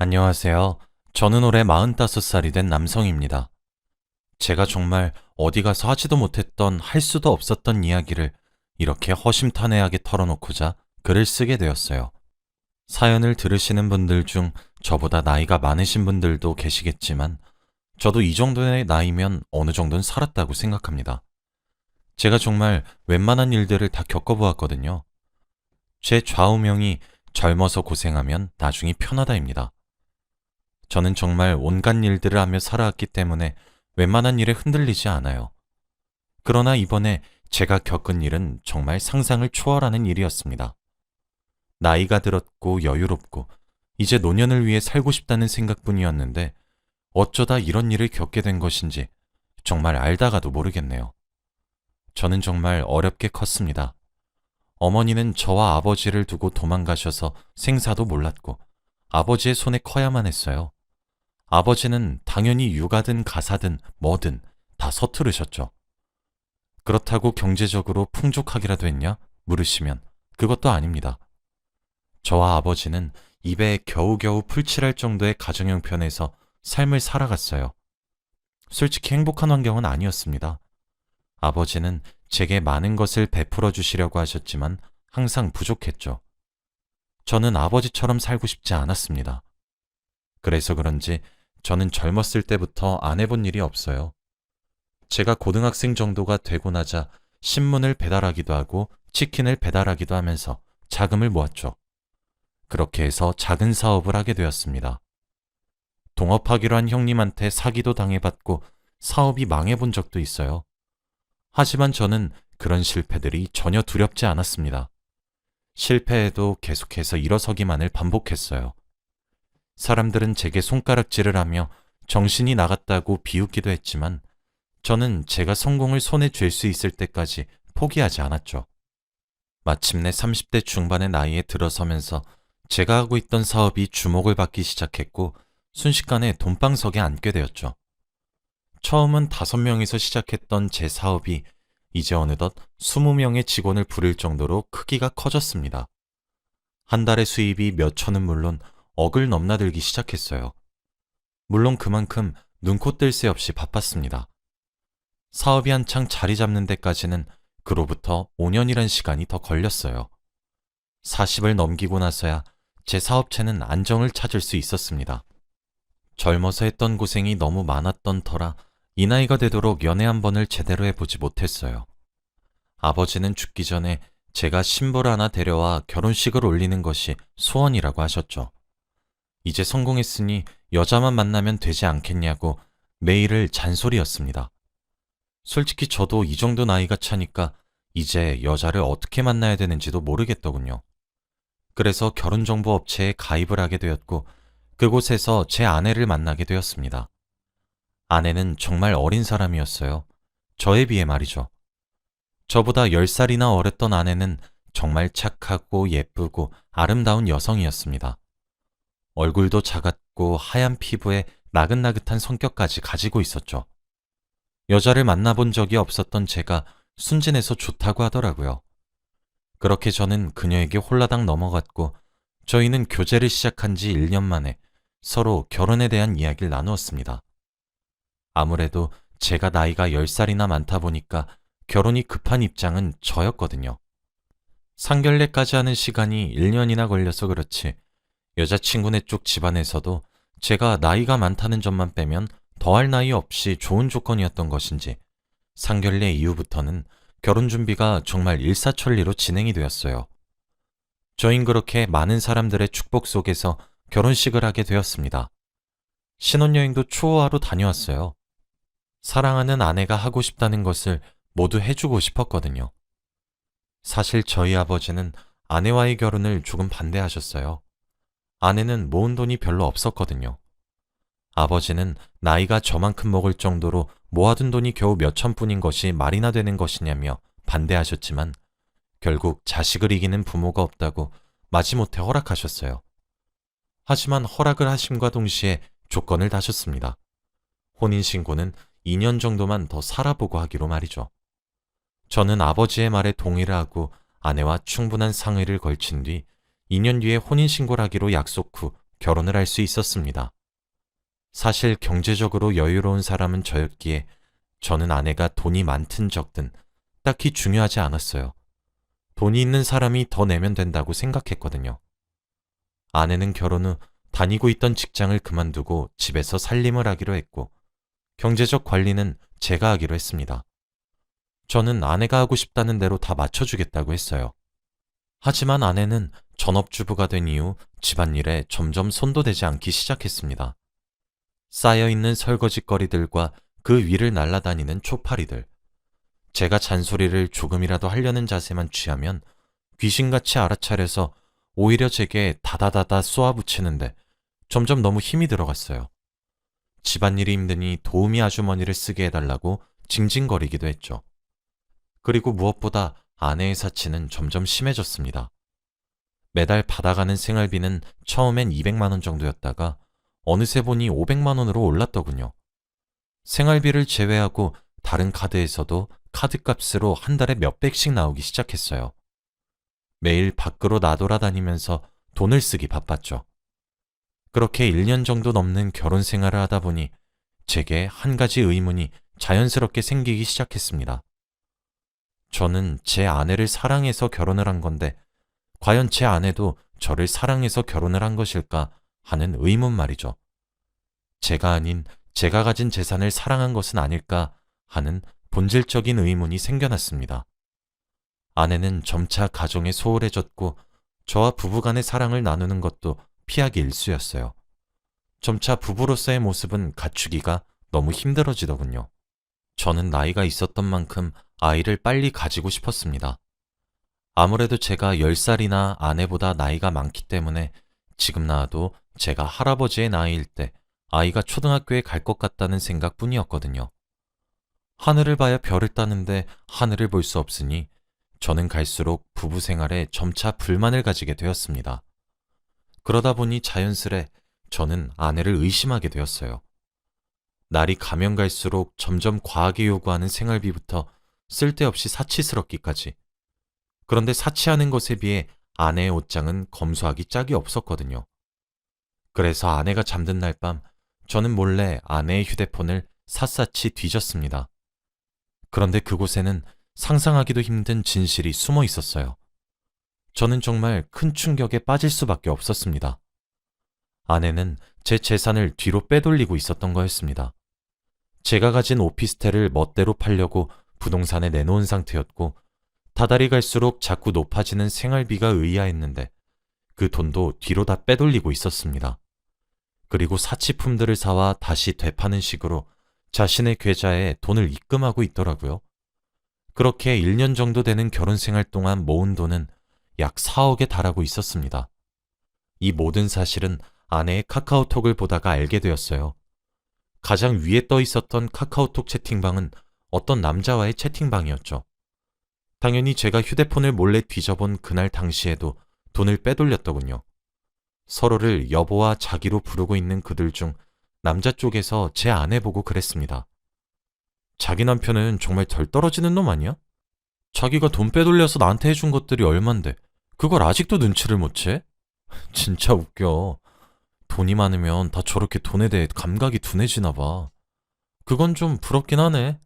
안녕하세요. 저는 올해 45살이 된 남성입니다. 제가 정말 어디 가서 하지도 못했던 할 수도 없었던 이야기를 이렇게 허심탄회하게 털어놓고자 글을 쓰게 되었어요. 사연을 들으시는 분들 중 저보다 나이가 많으신 분들도 계시겠지만 저도 이 정도의 나이면 어느 정도는 살았다고 생각합니다. 제가 정말 웬만한 일들을 다 겪어보았거든요. 제 좌우명이 젊어서 고생하면 나중이 편하다입니다. 저는 정말 온갖 일들을 하며 살아왔기 때문에 웬만한 일에 흔들리지 않아요. 그러나 이번에 제가 겪은 일은 정말 상상을 초월하는 일이었습니다. 나이가 들었고 여유롭고 이제 노년을 위해 살고 싶다는 생각뿐이었는데 어쩌다 이런 일을 겪게 된 것인지 정말 알다가도 모르겠네요. 저는 정말 어렵게 컸습니다. 어머니는 저와 아버지를 두고 도망가셔서 생사도 몰랐고 아버지의 손에 커야만 했어요. 아버지는 당연히 육아든 가사든 뭐든 다 서투르셨죠. 그렇다고 경제적으로 풍족하기라도 했냐? 물으시면 그것도 아닙니다. 저와 아버지는 입에 겨우겨우 풀칠할 정도의 가정 형편에서 삶을 살아갔어요. 솔직히 행복한 환경은 아니었습니다. 아버지는 제게 많은 것을 베풀어 주시려고 하셨지만 항상 부족했죠. 저는 아버지처럼 살고 싶지 않았습니다. 그래서 그런지 저는 젊었을 때부터 안 해본 일이 없어요. 제가 고등학생 정도가 되고 나자 신문을 배달하기도 하고 치킨을 배달하기도 하면서 자금을 모았죠. 그렇게 해서 작은 사업을 하게 되었습니다. 동업하기로 한 형님한테 사기도 당해봤고 사업이 망해본 적도 있어요. 하지만 저는 그런 실패들이 전혀 두렵지 않았습니다. 실패해도 계속해서 일어서기만을 반복했어요. 사람들은 제게 손가락질을 하며 정신이 나갔다고 비웃기도 했지만 저는 제가 성공을 손에 쥘 수 있을 때까지 포기하지 않았죠. 마침내 30대 중반의 나이에 들어서면서 제가 하고 있던 사업이 주목을 받기 시작했고 순식간에 돈방석에 앉게 되었죠. 처음은 5명이서 시작했던 제 사업이 이제 어느덧 20명의 직원을 부릴 정도로 크기가 커졌습니다. 한 달의 수입이 몇 천은 물론 억을 넘나들기 시작했어요. 물론 그만큼 눈코 뜰 새 없이 바빴습니다. 사업이 한창 자리 잡는 데까지는 그로부터 5년이란 시간이 더 걸렸어요. 40을 넘기고 나서야 제 사업체는 안정을 찾을 수 있었습니다. 젊어서 했던 고생이 너무 많았던 터라 이 나이가 되도록 연애 한 번을 제대로 해보지 못했어요. 아버지는 죽기 전에 제가 신부를 하나 데려와 결혼식을 올리는 것이 소원이라고 하셨죠. 이제 성공했으니 여자만 만나면 되지 않겠냐고 매일을 잔소리였습니다. 솔직히 저도 이 정도 나이가 차니까 이제 여자를 어떻게 만나야 되는지도 모르겠더군요. 그래서 결혼정보업체에 가입을 하게 되었고 그곳에서 제 아내를 만나게 되었습니다. 아내는 정말 어린 사람이었어요. 저에 비해 말이죠. 저보다 10살이나 어렸던 아내는 정말 착하고 예쁘고 아름다운 여성이었습니다. 얼굴도 작았고 하얀 피부에 나긋나긋한 성격까지 가지고 있었죠. 여자를 만나본 적이 없었던 제가 순진해서 좋다고 하더라고요. 그렇게 저는 그녀에게 홀라당 넘어갔고 저희는 교제를 시작한 지 1년 만에 서로 결혼에 대한 이야기를 나누었습니다. 아무래도 제가 나이가 10살이나 많다 보니까 결혼이 급한 입장은 저였거든요. 상견례까지 하는 시간이 1년이나 걸려서 그렇지 여자친구네 쪽 집안에서도 제가 나이가 많다는 점만 빼면 더할 나위 없이 좋은 조건이었던 것인지 상견례 이후부터는 결혼 준비가 정말 일사천리로 진행이 되었어요. 저흰 그렇게 많은 사람들의 축복 속에서 결혼식을 하게 되었습니다. 신혼여행도 초호화로 다녀왔어요. 사랑하는 아내가 하고 싶다는 것을 모두 해주고 싶었거든요. 사실 저희 아버지는 아내와의 결혼을 조금 반대하셨어요. 아내는 모은 돈이 별로 없었거든요. 아버지는 나이가 저만큼 먹을 정도로 모아둔 돈이 겨우 몇천 푼인 것이 말이나 되는 것이냐며 반대하셨지만 결국 자식을 이기는 부모가 없다고 마지못해 허락하셨어요. 하지만 허락을 하심과 동시에 조건을 다셨습니다. 혼인신고는 2년 정도만 더 살아보고 하기로 말이죠. 저는 아버지의 말에 동의를 하고 아내와 충분한 상의를 걸친 뒤 2년 뒤에 혼인신고를 하기로 약속 후 결혼을 할 수 있었습니다. 사실 경제적으로 여유로운 사람은 저였기에 저는 아내가 돈이 많든 적든 딱히 중요하지 않았어요. 돈이 있는 사람이 더 내면 된다고 생각했거든요. 아내는 결혼 후 다니고 있던 직장을 그만두고 집에서 살림을 하기로 했고, 경제적 관리는 제가 하기로 했습니다. 저는 아내가 하고 싶다는 대로 다 맞춰주겠다고 했어요. 하지만 아내는 전업주부가 된 이후 집안일에 점점 손도 대지 않기 시작했습니다. 쌓여있는 설거지거리들과 그 위를 날아다니는 초파리들. 제가 잔소리를 조금이라도 하려는 자세만 취하면 귀신같이 알아차려서 오히려 제게 다다다다 쏘아붙이는데 점점 너무 힘이 들어갔어요. 집안일이 힘드니 도우미 아주머니를 쓰게 해달라고 징징거리기도 했죠. 그리고 무엇보다 아내의 사치는 점점 심해졌습니다. 매달 받아가는 생활비는 처음엔 200만 원 정도였다가 어느새 보니 500만 원으로 올랐더군요. 생활비를 제외하고 다른 카드에서도 카드값으로 한 달에 몇백씩 나오기 시작했어요. 매일 밖으로 나돌아다니면서 돈을 쓰기 바빴죠. 그렇게 1년 정도 넘는 결혼 생활을 하다 보니 제게 한 가지 의문이 자연스럽게 생기기 시작했습니다. 저는 제 아내를 사랑해서 결혼을 한 건데 과연 제 아내도 저를 사랑해서 결혼을 한 것일까 하는 의문 말이죠. 제가 아닌 제가 가진 재산을 사랑한 것은 아닐까 하는 본질적인 의문이 생겨났습니다. 아내는 점차 가정에 소홀해졌고 저와 부부간의 사랑을 나누는 것도 피하기 일쑤였어요. 점차 부부로서의 모습은 갖추기가 너무 힘들어지더군요. 저는 나이가 있었던 만큼 아이를 빨리 가지고 싶었습니다. 아무래도 제가 10살이나 아내보다 나이가 많기 때문에 지금 낳아도 제가 할아버지의 나이일 때 아이가 초등학교에 갈 것 같다는 생각뿐이었거든요. 하늘을 봐야 별을 따는데 하늘을 볼 수 없으니 저는 갈수록 부부 생활에 점차 불만을 가지게 되었습니다. 그러다 보니 자연스레 저는 아내를 의심하게 되었어요. 날이 가면 갈수록 점점 과하게 요구하는 생활비부터 쓸데없이 사치스럽기까지. 그런데 사치하는 것에 비해 아내의 옷장은 검소하기 짝이 없었거든요. 그래서 아내가 잠든 날 밤 저는 몰래 아내의 휴대폰을 샅샅이 뒤졌습니다. 그런데 그곳에는 상상하기도 힘든 진실이 숨어 있었어요. 저는 정말 큰 충격에 빠질 수밖에 없었습니다. 아내는 제 재산을 뒤로 빼돌리고 있었던 거였습니다. 제가 가진 오피스텔을 멋대로 팔려고 부동산에 내놓은 상태였고 다달이 갈수록 자꾸 높아지는 생활비가 의아했는데 그 돈도 뒤로 다 빼돌리고 있었습니다. 그리고 사치품들을 사와 다시 되파는 식으로 자신의 계좌에 돈을 입금하고 있더라고요. 그렇게 1년 정도 되는 결혼 생활 동안 모은 돈은 약 4억에 달하고 있었습니다. 이 모든 사실은 아내의 카카오톡을 보다가 알게 되었어요. 가장 위에 떠 있었던 카카오톡 채팅방은 어떤 남자와의 채팅방이었죠. 당연히 제가 휴대폰을 몰래 뒤져본 그날 당시에도 돈을 빼돌렸더군요. 서로를 여보와 자기로 부르고 있는 그들 중 남자 쪽에서 제 아내 보고 그랬습니다. 자기 남편은 정말 덜 떨어지는 놈 아니야? 자기가 돈 빼돌려서 나한테 해준 것들이 얼만데 그걸 아직도 눈치를 못 채? 진짜 웃겨. 돈이 많으면 다 저렇게 돈에 대해 감각이 둔해지나 봐. 그건 좀 부럽긴 하네.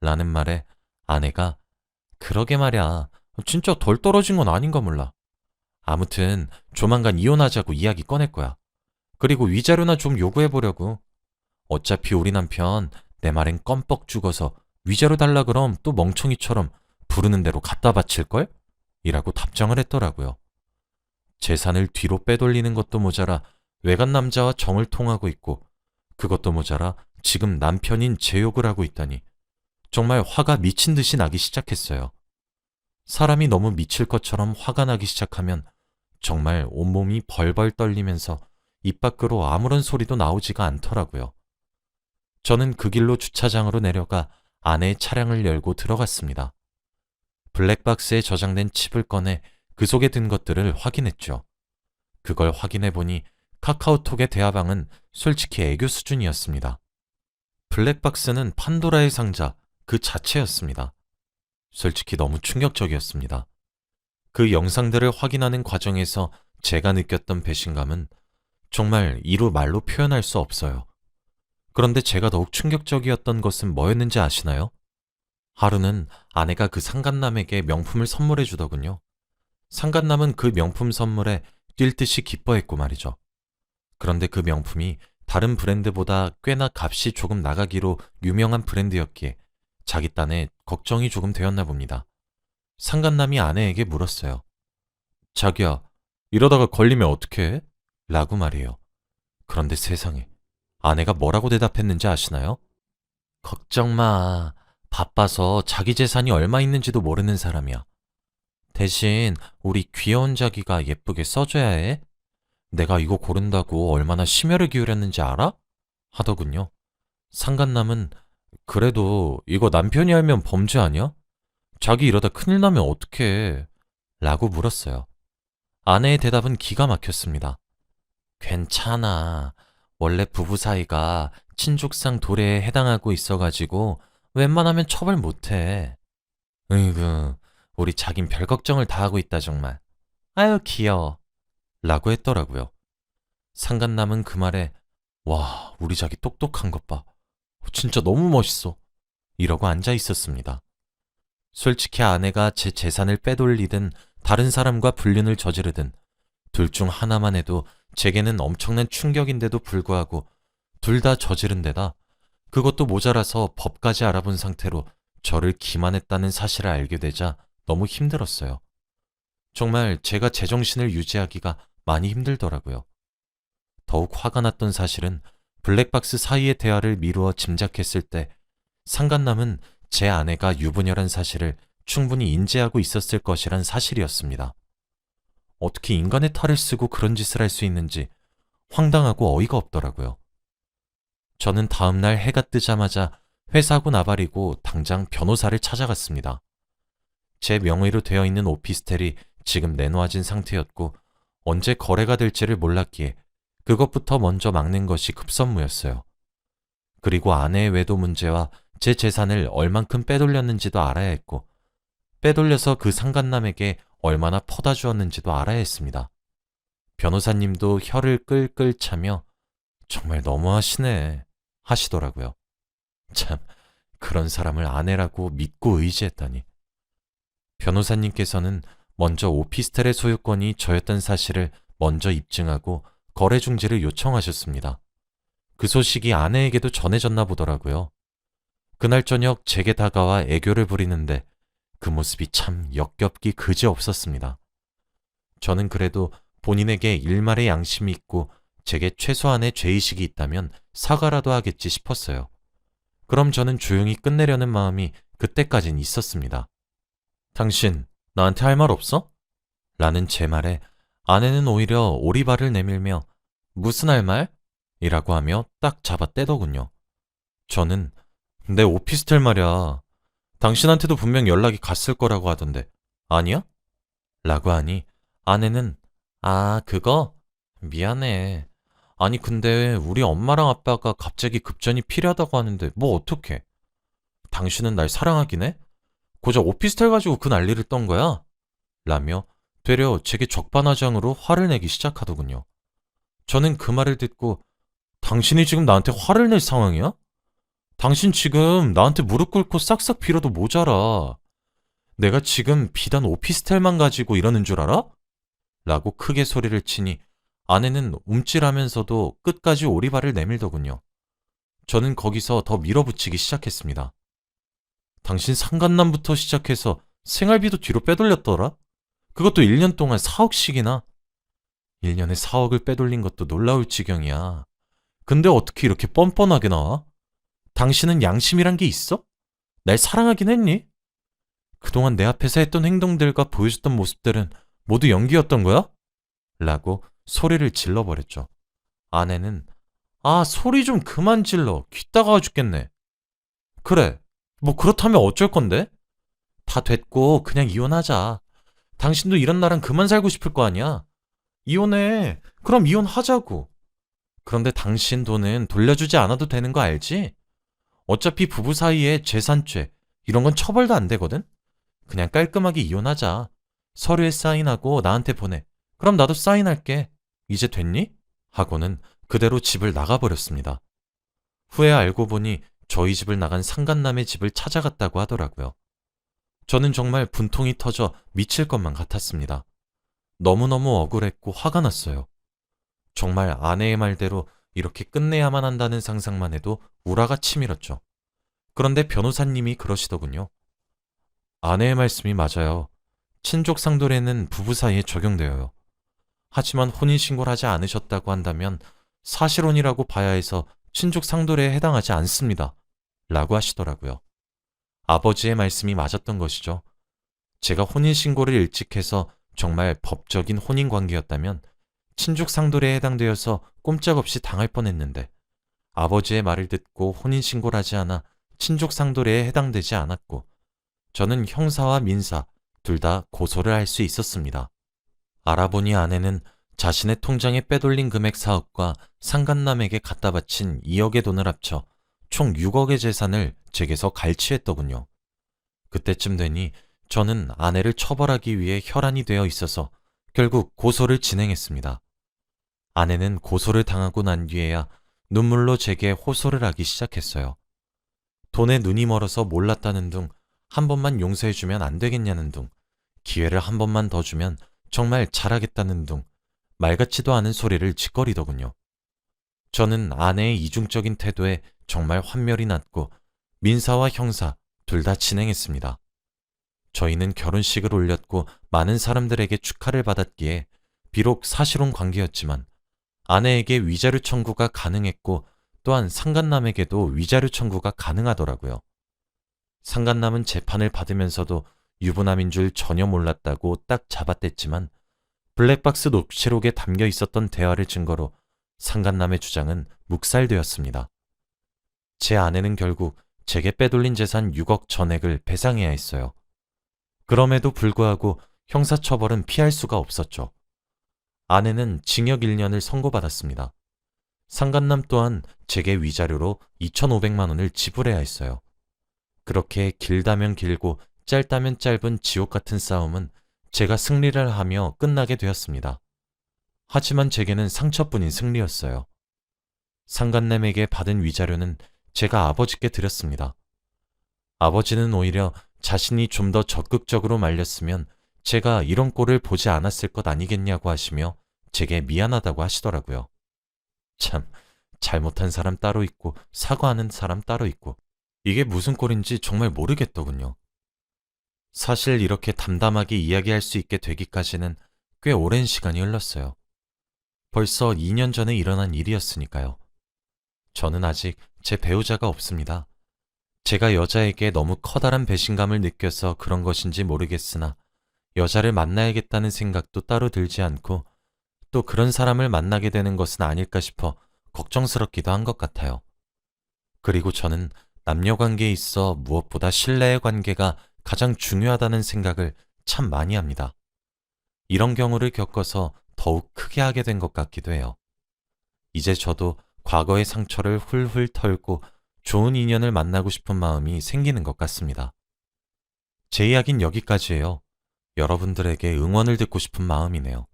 라는 말에 아내가 그러게 말야. 진짜 덜 떨어진 건 아닌가 몰라. 아무튼 조만간 이혼하자고 이야기 꺼낼 거야. 그리고 위자료나 좀 요구해보려고. 어차피 우리 남편 내 말엔 껌뻑 죽어서 위자료 달라 그럼 또 멍청이처럼 부르는 대로 갖다 바칠걸? 이라고 답장을 했더라고요. 재산을 뒤로 빼돌리는 것도 모자라 외간 남자와 정을 통하고 있고 그것도 모자라 지금 남편인 제 욕을 하고 있다니 정말 화가 미친 듯이 나기 시작했어요. 사람이 너무 미칠 것처럼 화가 나기 시작하면 정말 온몸이 벌벌 떨리면서 입 밖으로 아무런 소리도 나오지가 않더라고요. 저는 그 길로 주차장으로 내려가 아내의 차량을 열고 들어갔습니다. 블랙박스에 저장된 칩을 꺼내 그 속에 든 것들을 확인했죠. 그걸 확인해보니 카카오톡의 대화방은 솔직히 애교 수준이었습니다. 블랙박스는 판도라의 상자 그 자체였습니다. 솔직히 너무 충격적이었습니다. 그 영상들을 확인하는 과정에서 제가 느꼈던 배신감은 정말 이루 말로 표현할 수 없어요. 그런데 제가 더욱 충격적이었던 것은 뭐였는지 아시나요? 하루는 아내가 그 상간남에게 명품을 선물해 주더군요. 상간남은 그 명품 선물에 뛸 듯이 기뻐했고 말이죠. 그런데 그 명품이 다른 브랜드보다 꽤나 값이 조금 나가기로 유명한 브랜드였기에 자기 딴에 걱정이 조금 되었나 봅니다. 상간남이 아내에게 물었어요. 자기야, 이러다가 걸리면 어떡해? 라고 말이에요. 그런데 세상에, 아내가 뭐라고 대답했는지 아시나요? 걱정 마. 바빠서 자기 재산이 얼마 있는지도 모르는 사람이야. 대신 우리 귀여운 자기가 예쁘게 써줘야 해. 내가 이거 고른다고 얼마나 심혈을 기울였는지 알아? 하더군요. 상간남은 그래도 이거 남편이 알면 범죄 아니야? 자기 이러다 큰일 나면 어떡해? 라고 물었어요. 아내의 대답은 기가 막혔습니다. 괜찮아. 원래 부부 사이가 친족상 도래에 해당하고 있어가지고 웬만하면 처벌 못해. 으이구, 우리 자긴 별 걱정을 다 하고 있다 정말. 아유 귀여워. 라고 했더라고요. 상간남은 그 말에 와, 우리 자기 똑똑한 것 봐. 진짜 너무 멋있어. 이러고 앉아 있었습니다. 솔직히 아내가 제 재산을 빼돌리든 다른 사람과 불륜을 저지르든 둘 중 하나만 해도 제게는 엄청난 충격인데도 불구하고 둘 다 저지른 데다 그것도 모자라서 법까지 알아본 상태로 저를 기만했다는 사실을 알게 되자 너무 힘들었어요. 정말 제가 제정신을 유지하기가 많이 힘들더라고요. 더욱 화가 났던 사실은 블랙박스 사이의 대화를 미루어 짐작했을 때 상간남은 제 아내가 유부녀란 사실을 충분히 인지하고 있었을 것이란 사실이었습니다. 어떻게 인간의 탈을 쓰고 그런 짓을 할 수 있는지 황당하고 어이가 없더라고요. 저는 다음날 해가 뜨자마자 회사하고 나발이고 당장 변호사를 찾아갔습니다. 제 명의로 되어 있는 오피스텔이 지금 내놓아진 상태였고 언제 거래가 될지를 몰랐기에 그것부터 먼저 막는 것이 급선무였어요. 그리고 아내의 외도 문제와 제 재산을 얼만큼 빼돌렸는지도 알아야 했고 빼돌려서 그 상간남에게 얼마나 퍼다 주었는지도 알아야 했습니다. 변호사님도 혀를 끌끌 차며 정말 너무하시네 하시더라고요. 참, 그런 사람을 아내라고 믿고 의지했다니. 변호사님께서는 먼저 오피스텔의 소유권이 저였던 사실을 먼저 입증하고 거래 중지를 요청하셨습니다. 그 소식이 아내에게도 전해졌나 보더라고요. 그날 저녁 제게 다가와 애교를 부리는데 그 모습이 참 역겹기 그지없었습니다. 저는 그래도 본인에게 일말의 양심이 있고 제게 최소한의 죄의식이 있다면 사과라도 하겠지 싶었어요. 그럼 저는 조용히 끝내려는 마음이 그때까진 있었습니다. 당신, 나한테 할 말 없어? 라는 제 말에 아내는 오히려 오리발을 내밀며 무슨 할 말? 이라고 하며 딱 잡아 떼더군요. 저는 내 오피스텔 말이야. 당신한테도 분명 연락이 갔을 거라고 하던데 아니야? 라고 하니 아내는 아, 그거? 미안해. 아니 근데 우리 엄마랑 아빠가 갑자기 급전이 필요하다고 하는데 뭐 어떡해? 당신은 날 사랑하긴 해? 고작 오피스텔 가지고 그 난리를 떤 거야? 라며 되려 제게 적반하장으로 화를 내기 시작하더군요. 저는 그 말을 듣고 당신이 지금 나한테 화를 낼 상황이야? 당신 지금 나한테 무릎 꿇고 싹싹 빌어도 모자라. 내가 지금 비단 오피스텔만 가지고 이러는 줄 알아? 라고 크게 소리를 치니 아내는 움찔하면서도 끝까지 오리발을 내밀더군요. 저는 거기서 더 밀어붙이기 시작했습니다. 당신 상간남부터 시작해서 생활비도 뒤로 빼돌렸더라? 그것도 1년 동안 4억씩이나? 1년에 4억을 빼돌린 것도 놀라울 지경이야. 근데 어떻게 이렇게 뻔뻔하게 나와? 당신은 양심이란 게 있어? 날 사랑하긴 했니? 그동안 내 앞에서 했던 행동들과 보여줬던 모습들은 모두 연기였던 거야? 라고 소리를 질러버렸죠. 아내는 아, 소리 좀 그만 질러. 귀 따가워 죽겠네. 그래, 뭐 그렇다면 어쩔 건데? 다 됐고 그냥 이혼하자. 당신도 이런 나랑 그만 살고 싶을 거 아니야? 이혼해. 그럼 이혼하자고. 그런데 당신 돈은 돌려주지 않아도 되는 거 알지? 어차피 부부 사이에 재산죄 이런 건 처벌도 안 되거든? 그냥 깔끔하게 이혼하자. 서류에 사인하고 나한테 보내. 그럼 나도 사인할게. 이제 됐니? 하고는 그대로 집을 나가버렸습니다. 후에 알고 보니 저희 집을 나간 상간남의 집을 찾아갔다고 하더라고요. 저는 정말 분통이 터져 미칠 것만 같았습니다. 너무너무 억울했고 화가 났어요. 정말 아내의 말대로 이렇게 끝내야만 한다는 상상만 해도 우라가 치밀었죠. 그런데 변호사님이 그러시더군요. 아내의 말씀이 맞아요. 친족 상도례는 부부 사이에 적용되어요. 하지만 혼인신고를 하지 않으셨다고 한다면 사실혼이라고 봐야 해서 친족 상도례에 해당하지 않습니다. 라고 하시더라고요. 아버지의 말씀이 맞았던 것이죠. 제가 혼인신고를 일찍 해서 정말 법적인 혼인관계였다면 친족 상도례에 해당되어서 꼼짝없이 당할 뻔했는데 아버지의 말을 듣고 혼인신고를 하지 않아 친족 상도례에 해당되지 않았고 저는 형사와 민사 둘 다 고소를 할 수 있었습니다. 알아보니 아내는 자신의 통장에 빼돌린 금액 4억과 상간남에게 갖다 바친 2억의 돈을 합쳐 총 6억의 재산을 제게서 갈취했더군요. 그때쯤 되니 저는 아내를 처벌하기 위해 혈안이 되어 있어서 결국 고소를 진행했습니다. 아내는 고소를 당하고 난 뒤에야 눈물로 제게 호소를 하기 시작했어요. 돈에 눈이 멀어서 몰랐다는 둥, 한 번만 용서해주면 안 되겠냐는 둥, 기회를 한 번만 더 주면 정말 잘하겠다는 둥, 말 같지도 않은 소리를 짓거리더군요. 저는 아내의 이중적인 태도에 정말 환멸이 났고 민사와 형사 둘 다 진행했습니다. 저희는 결혼식을 올렸고 많은 사람들에게 축하를 받았기에 비록 사실혼 관계였지만 아내에게 위자료 청구가 가능했고 또한 상간남에게도 위자료 청구가 가능하더라고요. 상간남은 재판을 받으면서도 유부남인 줄 전혀 몰랐다고 딱 잡아댔지만 블랙박스 녹취록에 담겨 있었던 대화를 증거로 상간남의 주장은 묵살되었습니다. 제 아내는 결국 제게 빼돌린 재산 6억 전액을 배상해야 했어요. 그럼에도 불구하고 형사처벌은 피할 수가 없었죠. 아내는 징역 1년을 선고받았습니다. 상간남 또한 제게 위자료로 2,500만 원을 지불해야 했어요. 그렇게 길다면 길고 짧다면 짧은 지옥 같은 싸움은 제가 승리를 하며 끝나게 되었습니다. 하지만 제게는 상처뿐인 승리였어요. 상간남에게 받은 위자료는 제가 아버지께 드렸습니다. 아버지는 오히려 자신이 좀 더 적극적으로 말렸으면 제가 이런 꼴을 보지 않았을 것 아니겠냐고 하시며 제게 미안하다고 하시더라고요. 참, 잘못한 사람 따로 있고 사과하는 사람 따로 있고 이게 무슨 꼴인지 정말 모르겠더군요. 사실 이렇게 담담하게 이야기할 수 있게 되기까지는 꽤 오랜 시간이 흘렀어요. 벌써 2년 전에 일어난 일이었으니까요. 저는 아직 제 배우자가 없습니다. 제가 여자에게 너무 커다란 배신감을 느껴서 그런 것인지 모르겠으나 여자를 만나야겠다는 생각도 따로 들지 않고 또 그런 사람을 만나게 되는 것은 아닐까 싶어 걱정스럽기도 한 것 같아요. 그리고 저는 남녀 관계에 있어 무엇보다 신뢰의 관계가 가장 중요하다는 생각을 참 많이 합니다. 이런 경우를 겪어서 더욱 크게 하게 된 것 같기도 해요. 이제 저도 과거의 상처를 훌훌 털고 좋은 인연을 만나고 싶은 마음이 생기는 것 같습니다. 제 이야기는 여기까지예요. 여러분들에게 응원을 듣고 싶은 마음이네요.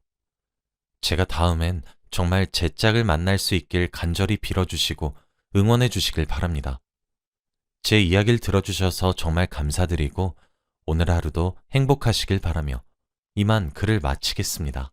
제가 다음엔 정말 제 짝을 만날 수 있길 간절히 빌어주시고 응원해 주시길 바랍니다. 제 이야기를 들어주셔서 정말 감사드리고 오늘 하루도 행복하시길 바라며 이만 글을 마치겠습니다.